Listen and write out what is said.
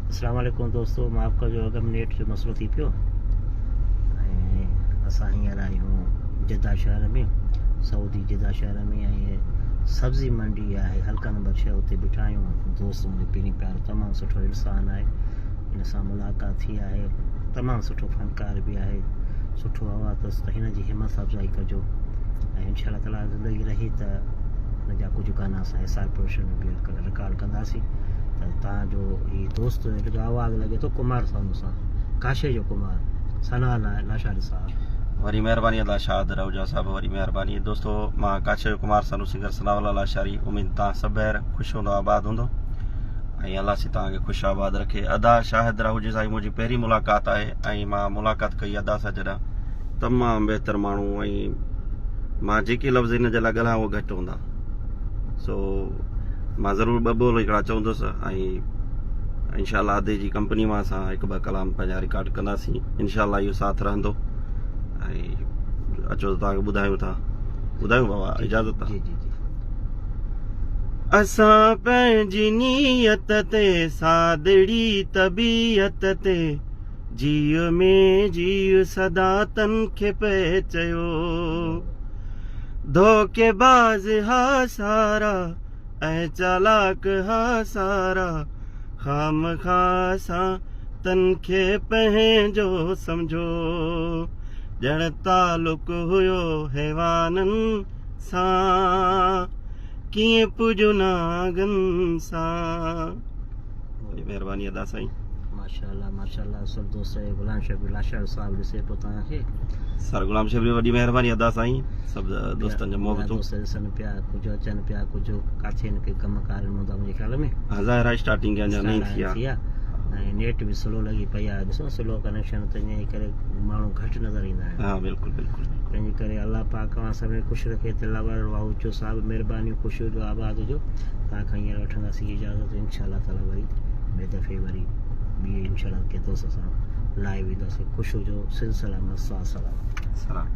अस्सलाम वालेकुम दोस्तों, मां आपका जो अगम नेट जो मसलो थी पियो ऐं असां हींअर आहियूं जिद्दा शहर में, सऊदी जिद्दा शहर में। ऐं सब्ज़ी मंडी आहे हल्का नंबर 6, उते बीठा आहियूं। दोस्त मुंहिंजो पहिरीं प्यारो तमामु सुठो इंसानु आहे, हिन सां मुलाक़ात थी आहे। तमामु सुठो फ़नकार बि आहे, सुठो आवाज़ु अथसि, त हिन जी हिमत अफ़ज़ाई कजो ऐं इंशाअल्लाह ताला ज़िंदगी रही त हिन जा कुझु गाना असां एसआर प्रोडक्शन में बि रिकॉर्ड कंदासीं। त तव्हांजो हीउ दोस्त जो आवाज़ु लॻे थो कुमार सानू सां, काशे जो कुमार, सना लाशाद साहब। वरी महिरबानी अल्लाह शाद रहुजा साहब, वरी महिरबानी दोस्तों। मां काशे कुमार सानू सिंगर सनावला लाशारी। उम्मीद तव्हां सभु ॿाहिर ख़ुशि हूंदो, आबाद हूंदो ऐं अल्लाह से तव्हांखे ख़ुशि आबाद रखे। अदा शाहिद रहुजे साईं मुंहिंजी पहिरीं मुलाक़ात आहे ऐं मां मुलाक़ात कई अदा सां जॾहिं तमामु बहितर माण्हू, ऐं मां जेके लफ़्ज़ हिन जे लाइ ॻाल्हायां उहे घटि हूंदा। सो मां ज़रूरु ॿ ॿोल हिकिड़ा चवंदुसि ऐं इंशाअल्लाह अदे जी कंपनी मां असां हिकु ॿ कलाम पंहिंजा रिकॉर्ड कंदासीं। इंशाअल्लाह इहो साथ रहंदो ऐं अचो त तव्हांखे ॿुधायूं बाबा, इजाज़त आहे। असां पंहिंजी नियत ते सादड़ी तबीयत ते जीअ में जीअ सदा तन खे पे चयो, धोखेबाज़ हा सारा ऐं चालाक हा सारा, खामखा सां तन खे पंहिंजो सम्झो, ॼण तालुक हुयो हैवाननि सां, कीअं पुॼो नागनि सां। महिरबानी अदा साईं। माशाअल्लाह माशाअल्लाह। सब दोस्त गुलाम शबीर लाशाद साहब ॾिसे पियो तव्हांखे। सर गुलाम शबीर वॾी महिरबानी अदा साईं। सभु दोस्तनि जो मोहबतूं दोस्त ॾिसनि पिया, कुझु अचनि पिया, कुझु काथे हिन खे कमकार हूंदा मुंहिंजे ख़्याल में। ज़ाहिर टार्टिंग के अञा नहीं थी आहे ऐं नेट बि स्लो लॻी पई आहे। ॾिसो स्लो कनेक्शन, त इन करे माण्हू घटि नज़र ईंदा आहिनि। हा बिल्कुलु बिल्कुलु। तंहिंजे करे अलाह पाक तव्हां सभिनी ख़ुशि रखे। तिलावर वाहूचो साहिबु महिरबानी, ख़ुशि हुजो, आबाद हुजो। तव्हां खां हींअर वठंदासीं इजाज़त इंशाअल्लाह ताला। वरी ॿिए दफ़े वरी ॿी इंशाअल्लाह के दोस्त सां लाइव ईंदासीं। ख़ुशि हुजो, सिलसिला में सलाम।